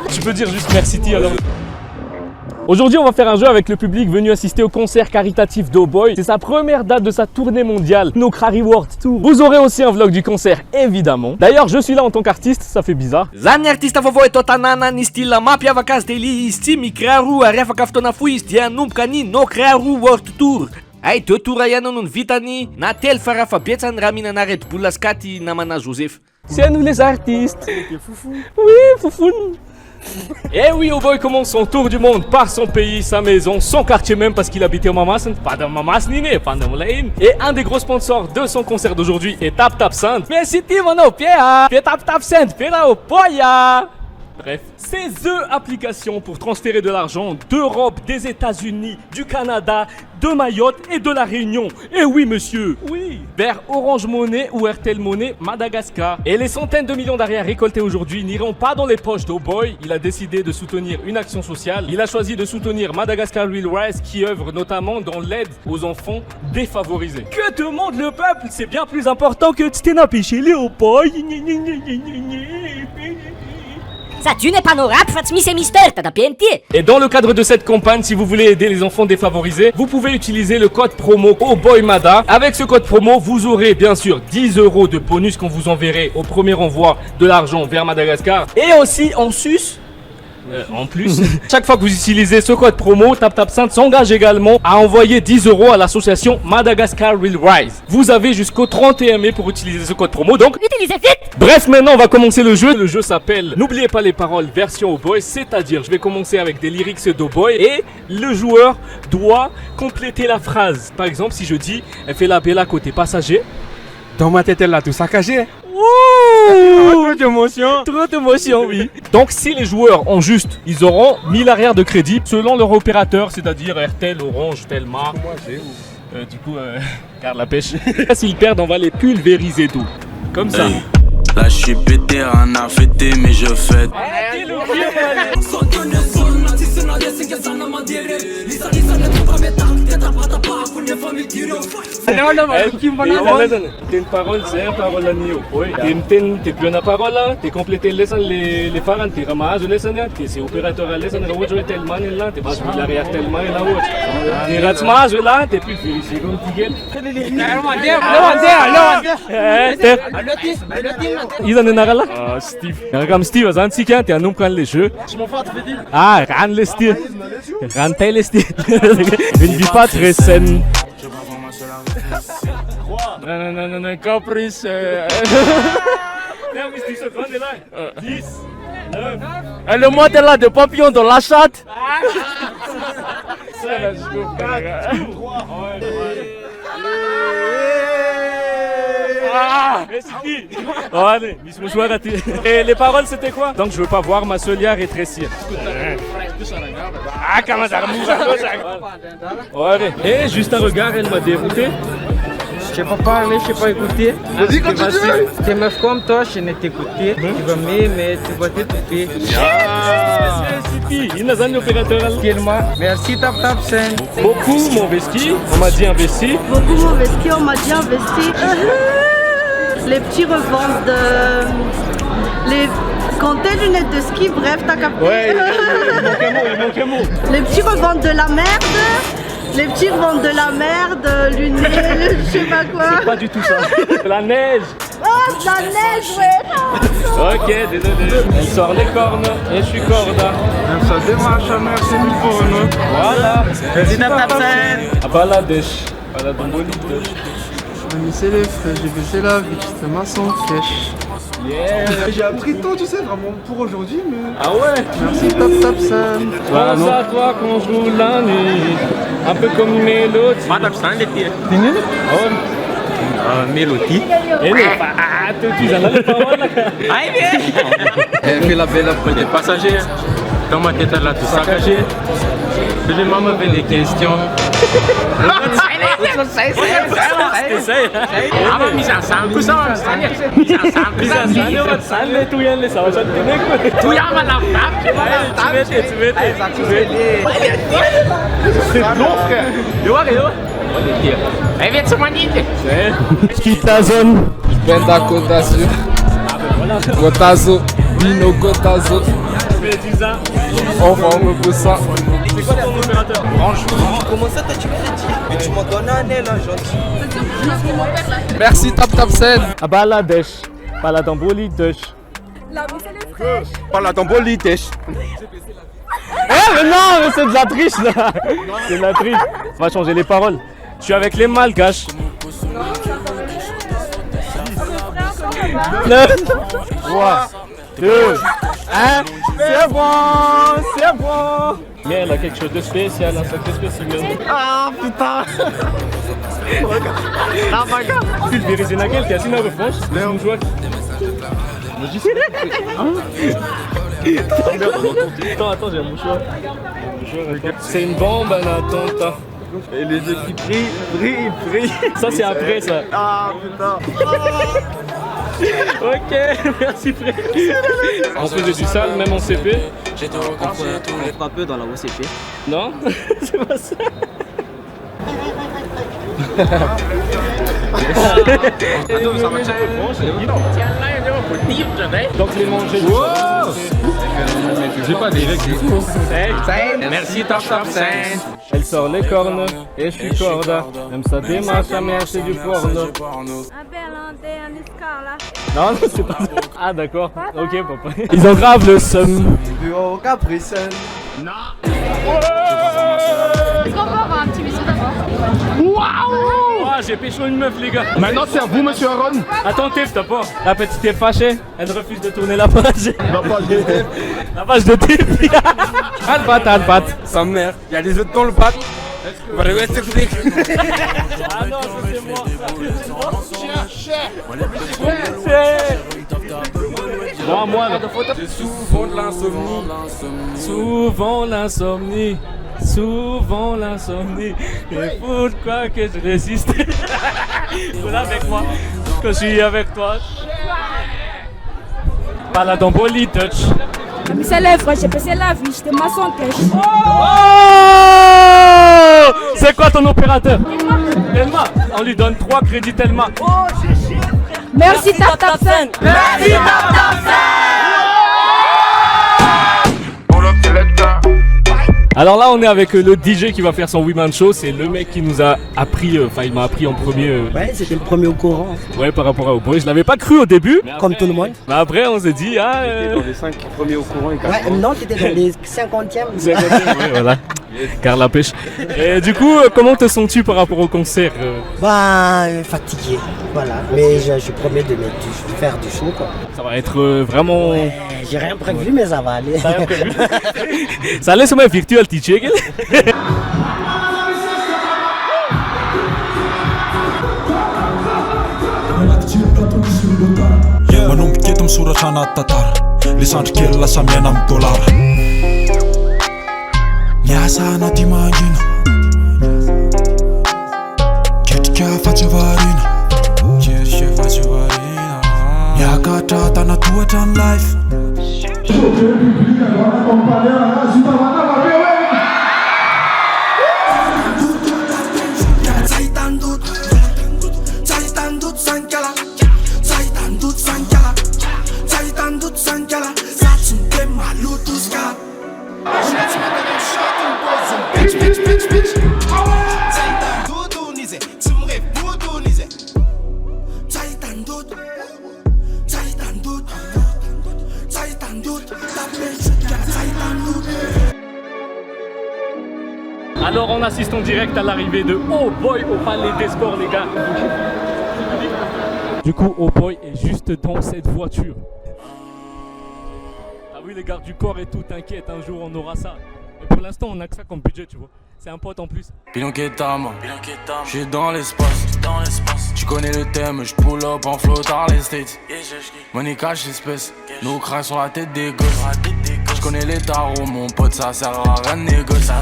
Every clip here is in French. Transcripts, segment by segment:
Tu peux dire juste merci T alors. Aujourd'hui, on va faire un jeu avec le public venu assister au concert caritatif d'O-Boy. C'est sa première date de sa tournée mondiale, No Crary World Tour. Vous aurez aussi un vlog du concert, évidemment. D'ailleurs, je suis là en tant qu'artiste, ça fait bizarre. Zany artista vaovao eto tanàna ny style mampiavaka azy de izy tsy mikiraro ary afaka fotoana fohy izy dia nomboka ny No Crary World Tour. Ay 2 tours ihany no vitany na telo fa raha fa betsany raha mihinana Red Bull Ascaty namana Joseph. C'est nous les artistes. Oui, foufoune. Et oui, O-Boy commence son tour du monde par son pays, sa maison, son quartier même parce qu'il habitait au Mamas, pas dans Mamas ni né, pas dans Moulaïn. Et un des gros sponsors de son concert d'aujourd'hui est Tap Tap Sand. Mais si tu m'en Pierre, Tap Tap Sand, Pierre Poya. Bref, c'est THE application pour transférer de l'argent d'Europe, des États-Unis, du Canada, de Mayotte et de la Réunion. Et oui monsieur, oui, vers Orange Money ou RTL Money Madagascar. Et les centaines de millions d'arrières récoltés aujourd'hui n'iront pas dans les poches d'O-Boy. Il a décidé de soutenir une action sociale. Il a choisi de soutenir Madagascar Real Rise qui œuvre notamment dans l'aide aux enfants défavorisés. Que demande le peuple? C'est bien plus important que Tstenapi chez Léopold. Ça tu n'es pas nos rap, Fatsmi c'est Mister, t'as ta PNT. Et dans le cadre de cette campagne, si vous voulez aider les enfants défavorisés, vous pouvez utiliser le code promo O-Boy-Mada. Avec ce code promo, vous aurez bien sûr 10 € de bonus qu'on vous enverrait au premier envoi de l'argent vers Madagascar. Et aussi en sus, en plus, chaque fois que vous utilisez ce code promo, Tap Tap Sand s'engage également à envoyer 10 € à l'association Madagascar Real Rise. Vous avez jusqu'au 31 mai pour utiliser ce code promo, donc Utilisez vite. bref, maintenant on va commencer le jeu. Le jeu s'appelle N'oubliez pas les paroles version O-Boy, c'est-à-dire je vais commencer avec des lyrics d'O-Boy et le joueur doit compléter la phrase. Par exemple, si je dis elle fait la bella côté passager. Dans ma tête, elle a tout saccagé. Trop d'émotion, oui. Donc si les joueurs ont juste, ils auront 1000 arrières de crédit selon leur opérateur, c'est-à-dire RTL, Orange, Telma. Moi, j'ai où? Du coup, garde la pêche. S'ils perdent, on va les pulvériser tout. Comme ça. Là je suis pété, rien à fêter mais je fête. T'es une parole, c'est une parole à Nio. T'es plus une parole là, t'es complété les parents, t'es ramage t'es opérateur à l'essence, tellement là, t'es pas l'arrière tellement là, t'es ratmage là, t'es plus vérifié comme Tigel. Ils en ont là. Ah, Steve. Comme Steve, c'est un petit t'es un homme qui les jeux. Ah, ran les Steve. Ran les Steve. Une vie pas très saine. Non, caprice. Non, mais 10 secondes là. 10, 9. Et le modèle de papillon dans la chatte. 5, 4, 3. Ah, merci. Oh, allez, je me suis raté. Et les paroles, c'était quoi? Donc, je veux pas voir ma solière rétrécir. Ah, comment ça remouche? Ouais, et juste un regard, elle m'a dérouté. Je sais pas parler, je sais pas écouter. Vas-y, continue. T'es meuf comme toi, je n'ai t'écouter. Tu vas m'aimer, tu vas t'étouffer. Il n'a pas d'opérateur. Merci Tap Tap Sand. Beaucoup m'ont investi, on m'a dit investi. Beaucoup m'ont investi, on m'a dit investi. Les petits revendent quand tes lunettes de ski, bref, t'as capté. Ouais, il manque un mot. Les petits revendent de la merde. Les petits revendent de la merde, lunettes, je sais pas quoi. C'est pas du tout ça. La neige. Oh, de la neige, ouais. Ok, désolé. Elle sort les cornes et je suis corda. Ça démarche, merci mille pour nous. Voilà. Merci Tap Tap Sand. À Baladesh. Baladesh. J'ai baissé les frais, j'ai baissé la vie, c'était ma son fraîche. Yeah. J'ai appris tôt, tu sais, vraiment pour aujourd'hui, mais... Ah ouais. Merci Tap Tap Sand. Pense à toi quand je roule la nuit. Un peu comme une mélodie. Tap Sand était. Ah ouais. Mélodie. Et non, pas tu en as les paroles là. Aïe bien. Elle fait la belle après des passagers. Dans ma tête, elle a tout saccagé. Les mamans avaient des questions. Mise ensemble, tout ça, mise ensemble, tout y ça va te tenir. tout y a ma laptop, Tu m'étais. C'est long, frère. Aí vem essa manita. Quitte la zone. Vem da Côte d'Azur. Côte d'Azur. Bino Gotazo. On va en repousser. C'est quoi ton opérateur? Orange. Comment ça, tu m'as dit? Mais tu m'en donnes un nez là, gentil. Merci Tap Sen. Ah bah la dèche. Pas la damboli dèche. Pas la tambolite. Eh mais non, mais c'est de la triche là. C'est de la triche. On va changer les paroles. Je suis avec les malgaches. 9, 3, 2, 1. C'est bon. Mais elle a quelque chose de spécial, un sacré spécimen. Ah putain. Ah my god. Pulvérisé naquelle, t'es assis dans le fond, c'est un joueur. Attends, j'ai un mouchoir. C'est une bombe, un attentat. Et les yeux qui brillent. Ça c'est après ça. Ah putain. Ok, merci frère. On faisait du sale même en CP. On frappe dans la OCP. Non, c'est pas ça. Donc les manger. J'ai pas des règles du tout. Merci Tap Sen. Elle sort les cornes et je suis corda. Même sa démarche à mère c'est du porno. Un bel un escar là. Non, c'est pas ça. Ah d'accord. Ok papa. Ils ont grave le seum. Bureau Caprice. Est-ce qu'on peut avoir un petit bisou d'abord? Ah, j'ai pécho une meuf les gars. Maintenant c'est à vous monsieur Aaron. Attends Tiff, t'as pas. La petite est fâchée. Elle refuse de tourner la page. La page de Tiff. Alpat. Sa mère, il y a des autres dans le pack. On va le mettre explique. Ah non, ça c'est moi. Moi là. J'ai souvent de l'insomnie. Souvent l'insomnie. Et pourquoi que je résiste? Voilà avec moi. Que je suis avec toi. Pas la damboli touch. Mais c'est lèvres, j'ai passé la vie, j'étais maçon cash. Oh! C'est quoi ton opérateur? Telma. On lui donne 3 crédits Telma. Oh, Merci Tap Sen. Merci Tap Sen. Alors là on est avec le DJ qui va faire son Women Show, c'est le mec qui nous a appris, il m'a appris en premier. Ouais, c'était le premier au courant. Ouais, par rapport au boy, je l'avais pas cru au début. Comme tout le monde. Mais après on s'est dit, T'étais dans les 5 premiers au courant et Ouais, non, t'étais dans les 50e. Ouais, voilà. Car la pêche. Et du coup, comment te sens-tu par rapport au concert? Bah, fatigué, voilà. Mais je promets de faire du show, quoi. Ça va être vraiment... Ouais, j'ai rien prévu, mais ça va aller. Ça a rien prévu. Ça laisse un virtual teacher. Manomboka eto misoratra anaty tantara le sandry kely lasa miaina amin'ny dolara miasa anaty mangina ketrika fahatsiavarina miakatra tanatohatra ny life Alors on assiste en direct à l'arrivée de Oh Boy au Palais des Sports les gars. Du coup Oh Boy est juste dans cette voiture. T'as vu les gardes du corps et tout, t'inquiète, un jour on aura ça. Mais pour l'instant on a que ça comme budget tu vois. C'est un pote en plus. Pilon Ketama, j'suis dans l'espace. Tu connais le thème, j'pull up en flow dans les States. Money cash espèce, nos crânes sur la tête des gosses. J'connais les tarots, mon pote, ça sert à rien de négocier.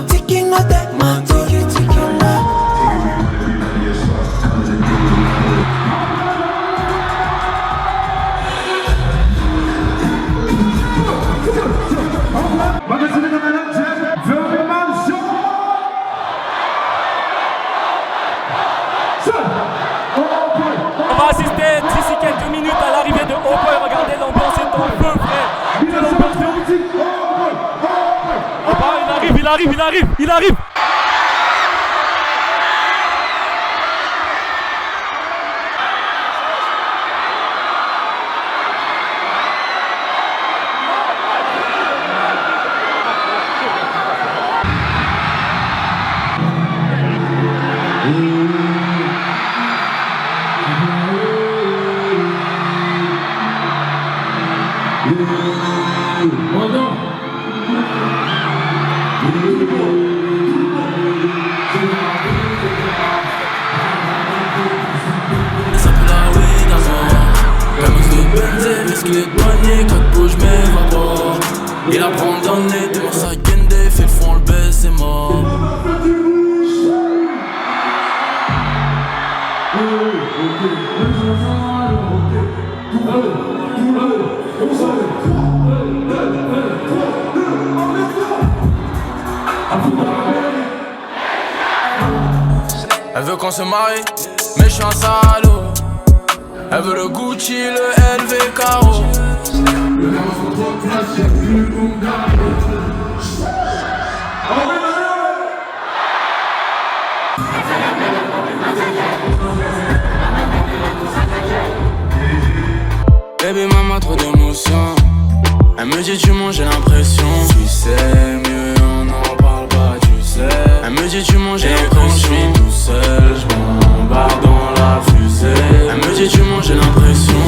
Ticking arrive. Ça pue la weed avant. Camix de Benzé, risque les douaniers, code bouge mais va pas. Il abandonné, demain ça guende, fait le fond, le baisse, c'est mort. Elle veut qu'on se marie, mais je suis un salaud. Elle veut le Gucci, le LV Caro. Baby maman trop d'émotions. Elle me dit tu manges, j'ai l'impression. Tu sais mieux on n'en parle pas, tu sais. Elle me dit tu manges, j'ai l'impression. Quand je suis tout seul, je m'embarque dans la fusée. Elle me dit tu manges, j'ai l'impression.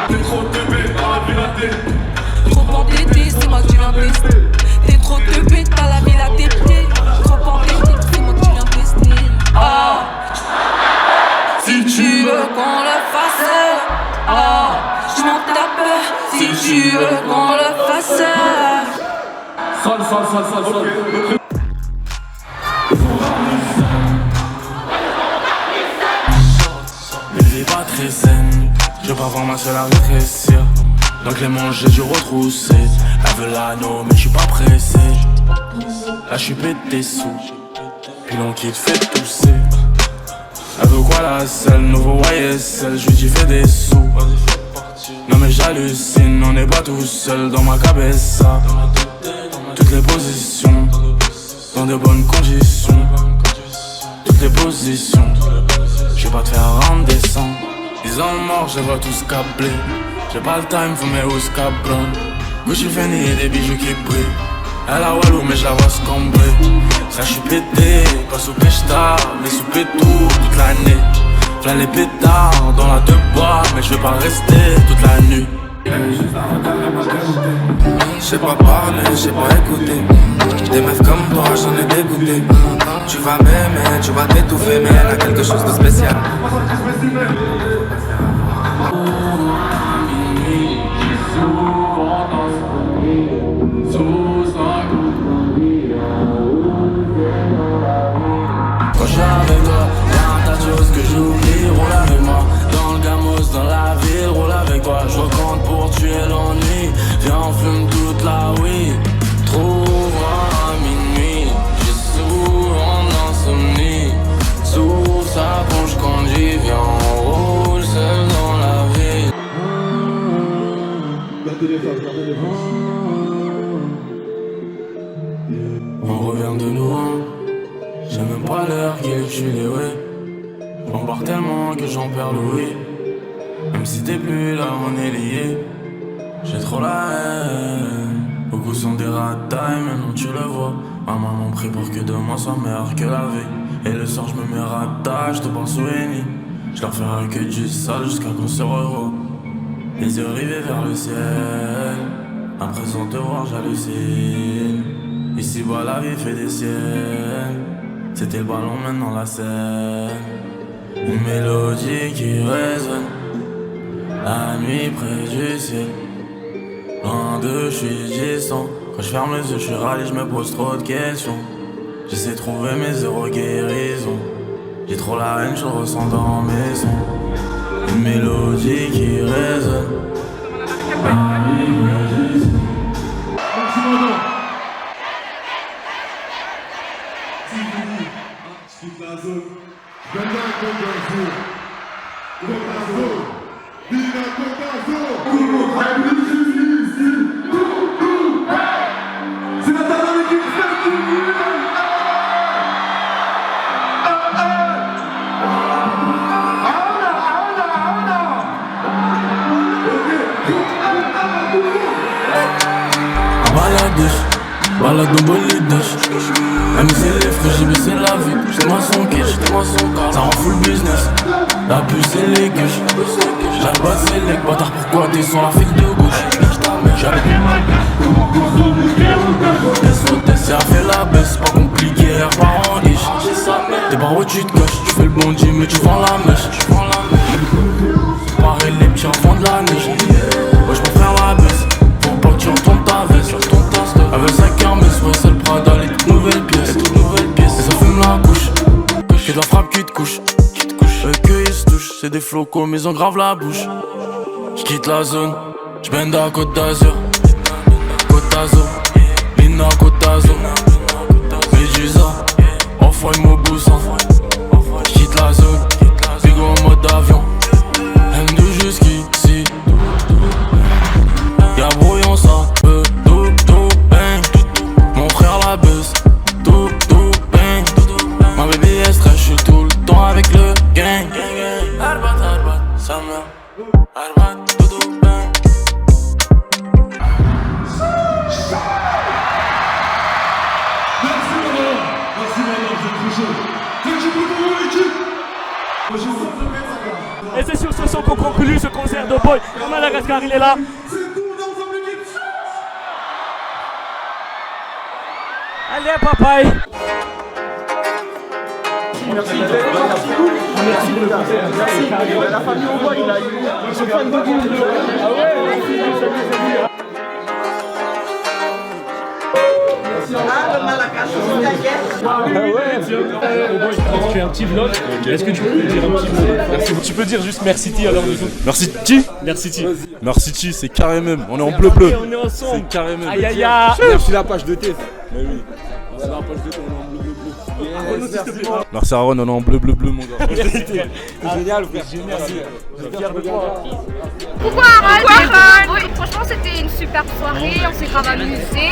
T'es trop teubé, t'as la vie la tête. Trop entêté, c'est moi que tu viens tester. T'es trop teubé, t'as la vie la tête. Trop entêté, c'est moi que tu viens tester. Ah, si tu veux qu'on le fasse, ah, je m'en tape. Si tu veux qu'on le fasse. Sol. Une vie pas très saine, je veux pas voir ma seule à rétrécir. Donc les manches j'ai dû retrousser. Elle veut l'anneau mais je suis pas pressé. Là je suis pété sous, puis l'on quitte fait tousser. Elle veut quoi la selle, nouveau YSL, je lui dis fais des sous. Non mais j'hallucine, on n'est pas tout seul dans ma cabessa. Toutes les positions, dans de bonnes conditions. Toutes les positions, je vais pas te faire rendre descendre. Ils ont mort, je vois tous câblés. J'ai pas le time, faut mes hausses cabron. Gucci Fendi et des bijoux qui brillent. Elle a Walou mais je la vois se cambrer. Ça je suis pété, pas sous pêche-tard, mais sous pétou toute l'année. V'là les pétards dans la deux bois, mais je vais pas rester toute la nuit. J'sais pas parler, j'sais pas écouter. Des meufs comme toi, j'en ai dégoûté. Tu vas m'aimer, tu vas t'étouffer, mais elle a quelque chose de spécial. Quand je suis avec toi, y'a un tas de choses que j'oublie. Roule avec moi, dans le gamos, dans la ville. Roule avec toi, je recompte pour tuer l'ennui. Viens on fume toute la weed. Trouve-moi à minuit. J'ai souvent d'insomnie. Sous sa ponche quand j'y viens. On roule seul dans la ville. On revient de loin. J'ai même pas l'heure qu'il tue les ouais. J'm'embarque tellement que j'en perds l'ouïe. Même si t'es plus là, on est liés. J'ai trop la haine. Beaucoup sont des ratailles, maintenant tu le vois. Ma maman prie pour que demain soit meilleur que la veille. Et le soir j'me mets rattache, je te pense au Eni. J'leur ferai que du sale jusqu'à qu'on se revoie. Les yeux rivés vers le ciel. À présent te voir j'hallucine. Ici bas la vie fait des siennes. C'était le ballon, maintenant la scène. Une mélodie qui résonne. La nuit près du ciel. Loin d'eux, je suis distant. Quand je ferme les yeux, je suis râlé, je me pose trop de questions. J'essaie de trouver mes zéro guérisons. J'ai trop la haine, je le ressens dans mes sons. Une mélodie qui résonne. La nuit près du ciel. Viva Coca-Cola! Balade en bolide. Amuser les frais, j'ai baissé la vie. J'étais moi son cash, ça rend full business. La puce et les gueuches. La basse et les bâtards, pourquoi t'es sur la file de gauche? J'avais du mal. C'est à faire la baisse, pas compliqué, pas en riche. T'es pas où tu te caches, tu fais le bondi mais tu vends la mèche. Pareil les petits enfants de la neige. Ouais j'me faire la baisse, faut pas que tu retournes ta veste. Avec sa kermesse, ouais c'est le Prada, les toutes nouvelles pièces. Et ça fume la couche, que de la frappe qui te couche. Que ils se touchent, c'est des flocos mais ils ont grave la bouche. J'quitte la zone, j'bende à Côte d'Azur. Côte d'Azur, Lina Côte d'Azur. Medusa, Off-White Mobusa. J'quitte la zone, Bigo en mode avion. M2 jusqu'ici. Y'a brouillon ça, mon frère la buzz, tout bang. Ma baby est stress, j'suis tout le temps avec le gang. Arbat, ça meurt. Arbat, tout bang. Merci madame, j'ai trop chaud. Faites du bruit pour mon équipe. Et c'est sur ce son qu'on conclut ce concert de boy. Madagascar, il est là. Allez, papaye. Merci pour le concert. Merci. La famille au bois, ils sont fans de vous. Ah ouais. Ah, le Malagasy, Tu fais un petit vlog. Est-ce que tu peux dire un petit mot? Merci. Tu peux dire juste merci T alors du coup. Merci T. Merci T. Merci T, c'est carré même. On est en bleu. On est ensemble. C'est carré même. Aïe aïe aïe. Merci la page de T. Mais oui. La page de T, on est en bleu. Merci Aaron, on est en bleu mon gars. C'est génial frère. Merci. Coucou Aaron. Oui, franchement c'était une super soirée, on s'est grave amusé.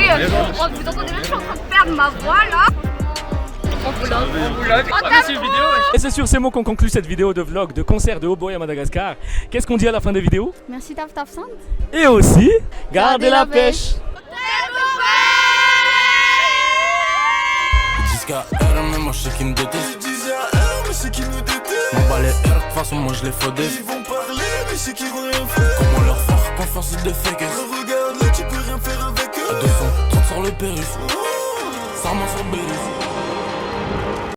Vous entendez même, je suis en train de perdre ma voix là. On vlog. Et c'est sur ces mots qu'on conclut cette vidéo de vlog de concert de Hautboy à Madagascar. Qu'est-ce qu'on dit à la fin des vidéos? Merci Taf Taf Sound. Et aussi, gardez la pêche. Mais moi je sais qu'ils me détestent. Je disais à R mais c'est qu'ils nous détestent. M'en bats les R, de toute façon moi je les faudais. Ils vont parler mais c'est qu'ils vont rien faire. Comment leur faire confiance c'est des fakers. Regarde là tu peux rien faire avec eux. À 230 sur le périph'.